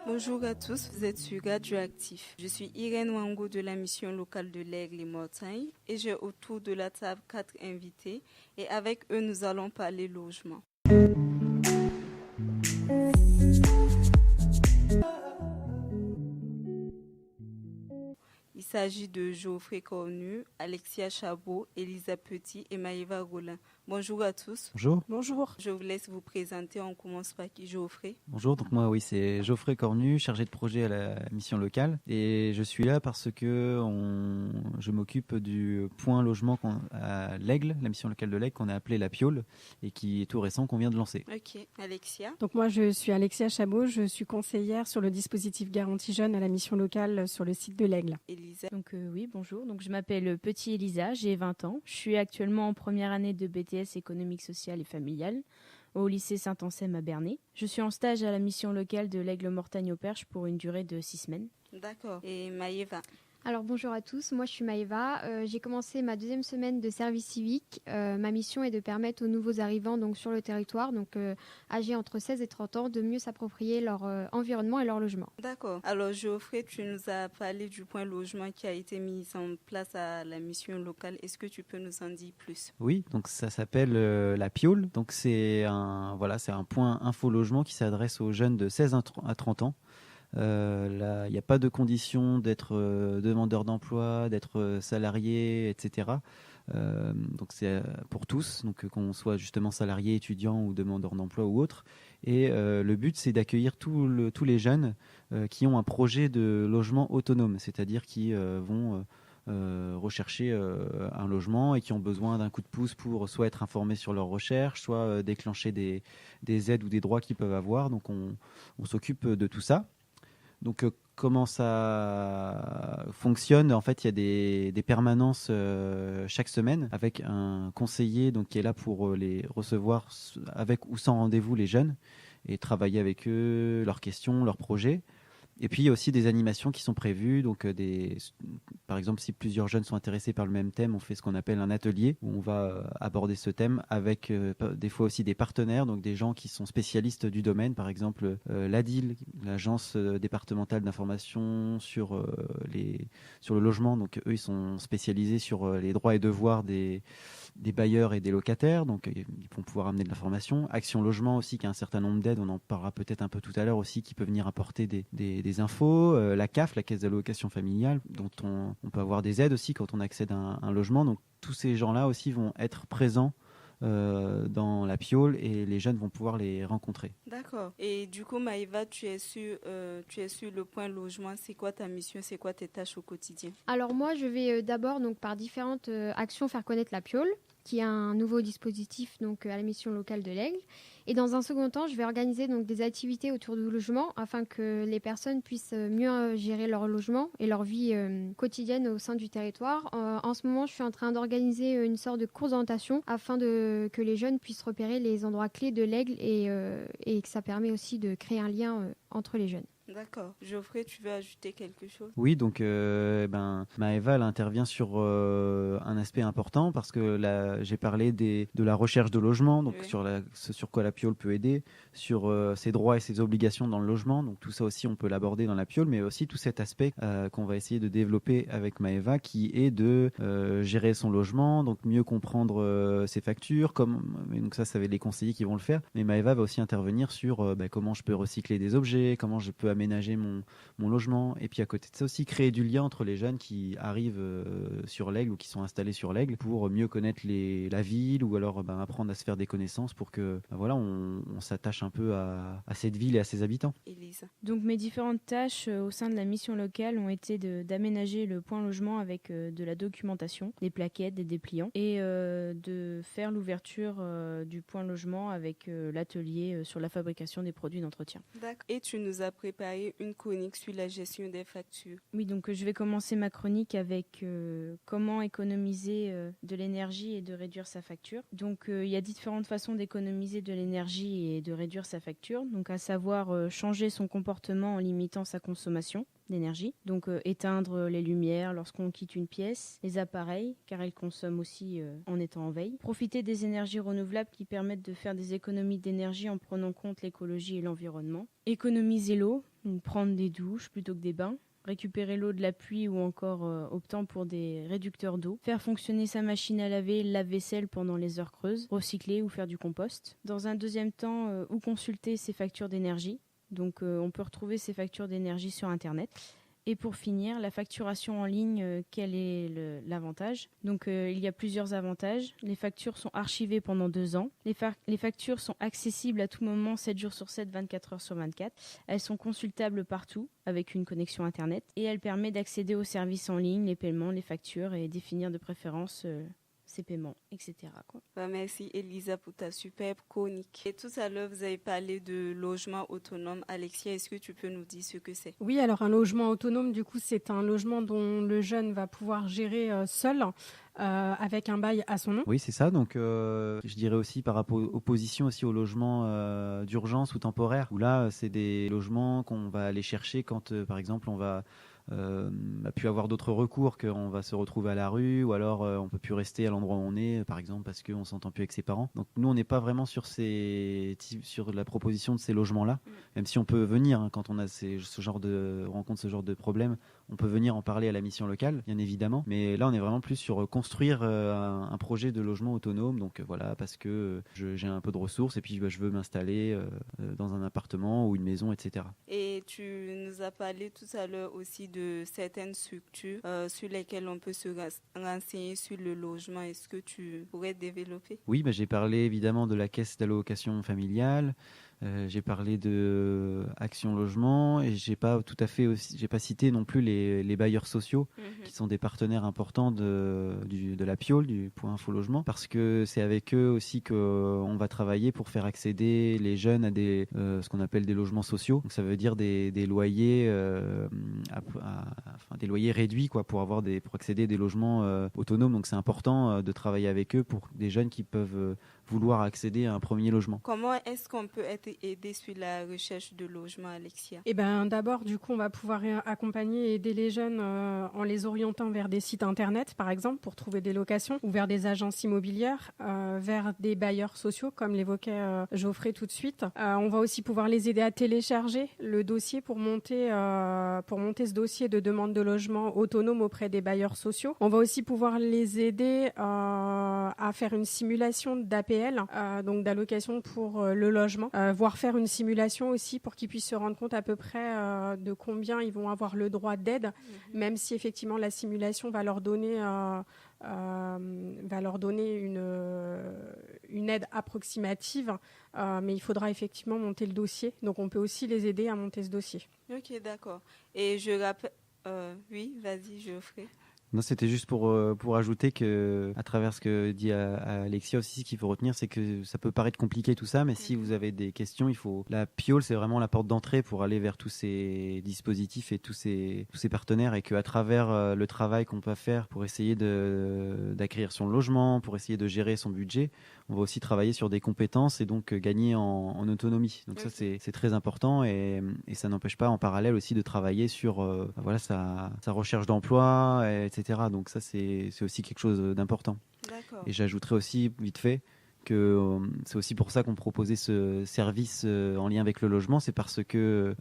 Bonjour à tous, vous êtes sur Radioactif. Je suis Irène Wango de la mission locale de l'Aigle et Mortagne et j'ai autour de la table 4 invités et avec eux nous allons parler logement. Il s'agit de Geoffrey Cornu, Alexia Chabot, Elisa Petit et Maëva Rollin. Bonjour à tous. Bonjour. Bonjour. Je vous laisse vous présenter. On commence par qui, Geoffrey? Bonjour, donc moi c'est Geoffrey Cornu, chargé de projet à la mission locale et je suis là parce que je m'occupe du point logement à l'Aigle, la mission locale de l'Aigle qu'on a appelé la Piole et qui est tout récent qu'on vient de lancer. Ok, Alexia. Donc moi je suis Alexia Chabot, je suis conseillère sur le dispositif Garantie Jeunes à la mission locale sur le site de l'Aigle. Elisa. Donc oui, bonjour. Donc je m'appelle Petit Elisa, j'ai 20 ans. Je suis actuellement en première année de BTS économique, sociale et familiale au lycée Saint-Anselme à Bernay. Je suis en stage à la mission locale de l'Aigle Mortagne au Perche pour une durée de 6 semaines. D'accord. Et Maëva. Alors bonjour à tous, moi je suis Maëva, j'ai commencé ma 2e semaine de service civique. Ma mission est de permettre aux nouveaux arrivants donc, sur le territoire, donc âgés entre 16 et 30 ans, de mieux s'approprier leur environnement et leur logement. D'accord. Alors Geoffrey, tu nous as parlé du point logement qui a été mis en place à la mission locale. Est-ce que tu peux nous en dire plus? Oui, donc ça s'appelle la Piole. Donc c'est un point info logement qui s'adresse aux jeunes de 16 à 30 ans. Là, il n'y a pas de condition d'être demandeur d'emploi, d'être salarié, etc. Donc c'est pour tous, donc qu'on soit justement salarié, étudiant ou demandeur d'emploi ou autre. Et le but, c'est d'accueillir tous les jeunes qui ont un projet de logement autonome, c'est-à-dire qui vont rechercher un logement et qui ont besoin d'un coup de pouce pour soit être informés sur leurs recherches, soit déclencher des aides ou des droits qu'ils peuvent avoir. Donc on s'occupe de tout ça. Donc comment ça fonctionne? En fait, il y a des permanences chaque semaine avec un conseiller donc, qui est là pour les recevoir avec ou sans rendez-vous les jeunes et travailler avec eux, leurs questions, leurs projets. Et puis, il y a aussi des animations qui sont prévues. Donc, par exemple, si plusieurs jeunes sont intéressés par le même thème, on fait ce qu'on appelle un atelier où on va aborder ce thème avec des fois aussi des partenaires, donc des gens qui sont spécialistes du domaine. Par exemple, l'ADIL, l'Agence départementale d'information sur le logement. Donc, eux, ils sont spécialisés sur les droits et devoirs des bailleurs et des locataires. Donc, ils vont pouvoir amener de l'information. Action Logement aussi, qui a un certain nombre d'aides. On en parlera peut-être un peu tout à l'heure aussi, qui peut venir apporter des infos, la CAF, la Caisse d'allocation familiale, dont on peut avoir des aides aussi quand on accède à un logement. Donc tous ces gens-là aussi vont être présents dans la Piole et les jeunes vont pouvoir les rencontrer. D'accord. Et du coup, Maëva, tu es sur le point logement. C'est quoi ta mission? C'est quoi tes tâches au quotidien? Alors moi je vais d'abord donc, par différentes actions faire connaître la Piole, qui est un nouveau dispositif donc, à la mission locale de l'Aigle. Et dans un second temps, je vais organiser donc, des activités autour du logement afin que les personnes puissent mieux gérer leur logement et leur vie quotidienne au sein du territoire. En ce moment, je suis en train d'organiser une sorte de course d'orientation afin que les jeunes puissent repérer les endroits clés de l'Aigle et que ça permet aussi de créer un lien entre les jeunes. D'accord. Geoffrey, tu veux ajouter quelque chose? Oui, donc Maëva, elle intervient sur un aspect important parce que là, j'ai parlé de la recherche de logement, donc oui. ce sur quoi la Piole peut aider, sur ses droits et ses obligations dans le logement. Donc tout ça aussi, on peut l'aborder dans la Piole, mais aussi tout cet aspect qu'on va essayer de développer avec Maëva, qui est de gérer son logement, donc mieux comprendre ses factures. Donc ça va être les conseillers qui vont le faire. Mais Maëva va aussi intervenir sur comment je peux recycler des objets, comment je peux aménager mon logement, et puis à côté de ça aussi créer du lien entre les jeunes qui arrivent sur l'Aigle ou qui sont installés sur l'Aigle pour mieux connaître la ville ou alors apprendre à se faire des connaissances pour que on s'attache un peu à cette ville et à ses habitants. Elisa. Donc mes différentes tâches au sein de la mission locale ont été d'aménager le point logement avec de la documentation, des plaquettes, des dépliants et de faire l'ouverture du point logement avec l'atelier sur la fabrication des produits d'entretien. D'accord. Et tu nous as préparé préparé une chronique sur la gestion des factures. Oui, donc je vais commencer ma chronique avec comment économiser de l'énergie et de réduire sa facture. Donc il y a différentes façons d'économiser de l'énergie et de réduire sa facture. Donc à savoir changer son comportement en limitant sa consommation d'énergie. Donc éteindre les lumières lorsqu'on quitte une pièce, les appareils, car elles consomment aussi en étant en veille. Profiter des énergies renouvelables qui permettent de faire des économies d'énergie en prenant en compte l'écologie et l'environnement. Économiser l'eau, prendre des douches plutôt que des bains. Récupérer l'eau de la pluie ou encore optant pour des réducteurs d'eau. Faire fonctionner sa machine à laver, le lave-vaisselle pendant les heures creuses. Recycler ou faire du compost. Dans un deuxième temps, ou consulter ses factures d'énergie. Donc on peut retrouver ces factures d'énergie sur Internet. Et pour finir, la facturation en ligne, quel est l'avantage ? Donc il y a plusieurs avantages. Les factures sont archivées pendant 2 ans. Les factures sont accessibles à tout moment, 7 jours sur 7, 24 heures sur 24. Elles sont consultables partout avec une connexion Internet. Et elles permettent d'accéder aux services en ligne, les paiements, les factures et définir de préférence ses paiements, etc. quoi. Merci Elisa pour ta superbe chronique. Et tout à l'heure, vous avez parlé de logement autonome. Alexia, est-ce que tu peux nous dire ce que c'est ? Oui, alors un logement autonome, du coup, c'est un logement dont le jeune va pouvoir gérer seul. Avec un bail à son nom. Oui, c'est ça. Donc, je dirais aussi par rapport aux opposition aussi aux logements d'urgence ou temporaires, où là, c'est des logements qu'on va aller chercher quand, par exemple, on va pu avoir d'autres recours, qu'on va se retrouver à la rue, ou alors on peut plus rester à l'endroit où on est, par exemple, parce qu'on s'entend plus avec ses parents. Donc, nous, on n'est pas vraiment sur la proposition de ces logements-là, même si on peut venir quand on a on rencontre ce genre de problème. On peut venir en parler à la mission locale, bien évidemment. Mais là, on est vraiment plus sur construire un projet de logement autonome. Donc voilà, parce que j'ai un peu de ressources et puis je veux m'installer dans un appartement ou une maison, etc. Et tu nous as parlé tout à l'heure aussi de certaines structures sur lesquelles on peut se renseigner sur le logement. Est-ce que tu pourrais développer ? Oui, j'ai parlé évidemment de la caisse d'allocation familiale. J'ai parlé de Action Logement et j'ai pas cité non plus les bailleurs sociaux qui sont des partenaires importants de la Piole, du Point Info Logement, parce que c'est avec eux aussi qu'on va travailler pour faire accéder les jeunes à ce qu'on appelle des logements sociaux. Donc ça veut dire des loyers des loyers réduits pour accéder à des logements autonomes. Donc c'est important de travailler avec eux pour des jeunes qui peuvent vouloir accéder à un premier logement. Comment est-ce qu'on peut être aidé sur la recherche de logement, Alexia ? D'abord, du coup, on va pouvoir accompagner et aider les jeunes en les orientant vers des sites internet, par exemple, pour trouver des locations, ou vers des agences immobilières, vers des bailleurs sociaux, comme l'évoquait Geoffrey tout de suite. On va aussi pouvoir les aider à télécharger le dossier pour monter ce dossier de demande de logement autonome auprès des bailleurs sociaux. On va aussi pouvoir les aider à faire une simulation d'APL, donc d'allocation pour le logement, voire faire une simulation aussi pour qu'ils puissent se rendre compte à peu près de combien ils vont avoir le droit d'aide, même si effectivement la simulation va leur donner une aide approximative, mais il faudra effectivement monter le dossier. Donc on peut aussi les aider à monter ce dossier. Ok, d'accord. Et je rappelle... oui, vas-y, Geoffrey. Non, c'était juste pour ajouter que, à travers ce que dit Alexia aussi, ce qu'il faut retenir, c'est que ça peut paraître compliqué tout ça, mais si vous avez des questions, la Piole, c'est vraiment la porte d'entrée pour aller vers tous ces dispositifs et tous ces partenaires, et qu'à travers le travail qu'on peut faire pour essayer d'acquérir son logement, pour essayer de gérer son budget, on va aussi travailler sur des compétences et donc gagner en autonomie. Donc ça, c'est très important, et ça n'empêche pas en parallèle aussi de travailler sur sa recherche d'emploi, etc. Donc ça, c'est aussi quelque chose d'important. D'accord. Et j'ajouterais aussi, vite fait, que c'est aussi pour ça qu'on proposait ce service en lien avec le logement. C'est parce que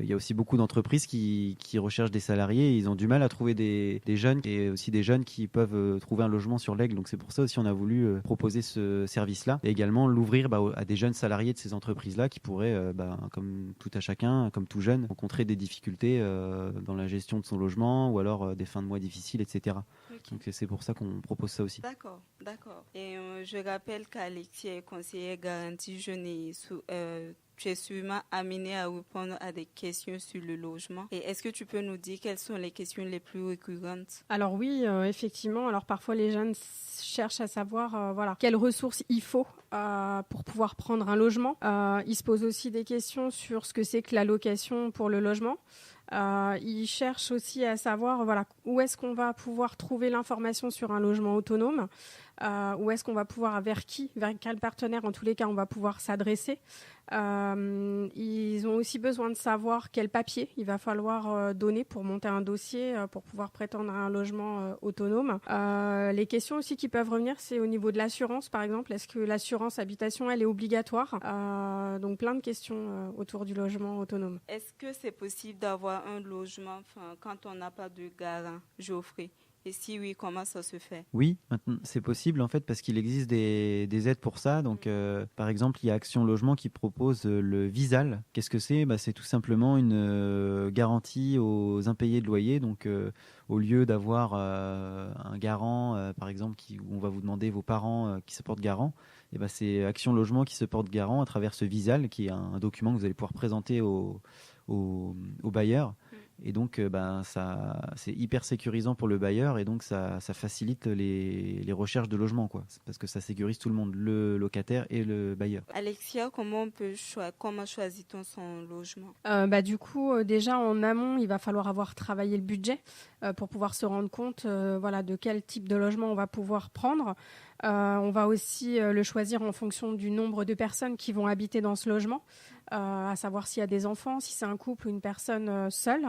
il y a aussi beaucoup d'entreprises qui recherchent des salariés, et ils ont du mal à trouver des jeunes, et aussi des jeunes qui peuvent trouver un logement sur l'Aigle. Donc c'est pour ça aussi on a voulu proposer ce service-là, et également l'ouvrir à des jeunes salariés de ces entreprises-là qui pourraient, comme tout à chacun, comme tout jeune, rencontrer des difficultés dans la gestion de son logement, ou alors des fins de mois difficiles, etc. Okay. Donc c'est pour ça qu'on propose ça aussi. D'accord. Et je rappelle qu'Alexia est conseillère garantie jeune et tu es sûrement amenée à répondre à des questions sur le logement. Et est-ce que tu peux nous dire quelles sont les questions les plus récurrentes? Alors oui, effectivement. Alors parfois les jeunes cherchent à savoir quelles ressources il faut pour pouvoir prendre un logement. Ils se posent aussi des questions sur ce que c'est que la location pour le logement. Ils cherchent aussi à savoir où est-ce qu'on va pouvoir trouver l'information sur un logement autonome, où est-ce qu'on va pouvoir, vers quel partenaire en tous les cas on va pouvoir s'adresser. Ils ont aussi besoin de savoir quel papier il va falloir donner pour monter un dossier pour pouvoir prétendre à un logement autonome. Les questions aussi qui peuvent revenir, c'est au niveau de l'assurance par exemple. Est-ce que l'assurance habitation elle est obligatoire? Donc plein de questions autour du logement autonome. Est-ce que c'est possible d'avoir un logement quand on n'a pas de garant, Geoffrey? Et si oui, comment ça se fait? Oui, maintenant, c'est possible en fait parce qu'il existe des aides pour ça. Donc, par exemple, il y a Action Logement qui propose le VISAL. Qu'est-ce que c'est? C'est tout simplement une garantie aux impayés de loyer. Donc, au lieu d'avoir un garant, par exemple, où on va vous demander vos parents qui se portent garant, c'est Action Logement qui se porte garant à travers ce VISAL, qui est un document que vous allez pouvoir présenter au bailleur. Et donc, c'est hyper sécurisant pour le bailleur et donc ça facilite les recherches de logement, quoi. Parce que ça sécurise tout le monde, le locataire et le bailleur. Alexia, comment choisit-on son logement? Du coup, déjà en amont, il va falloir avoir travaillé le budget pour pouvoir se rendre compte de quel type de logement on va pouvoir prendre. On va aussi le choisir en fonction du nombre de personnes qui vont habiter dans ce logement. À savoir s'il y a des enfants, si c'est un couple ou une personne seule.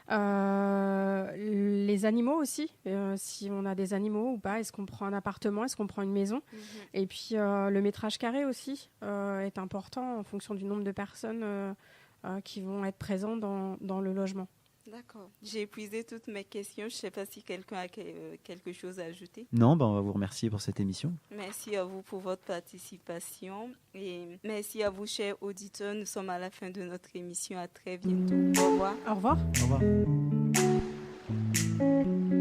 Les animaux aussi, si on a des animaux ou pas, est-ce qu'on prend un appartement, est-ce qu'on prend une maison? Et puis le métrage carré aussi est important en fonction du nombre de personnes qui vont être présentes dans le logement. D'accord. J'ai épuisé toutes mes questions. Je ne sais pas si quelqu'un a quelque chose à ajouter. Non, on va vous remercier pour cette émission. Merci à vous pour votre participation. Et merci à vous, chers auditeurs. Nous sommes à la fin de notre émission. À très bientôt. Au revoir. Au revoir. Au revoir.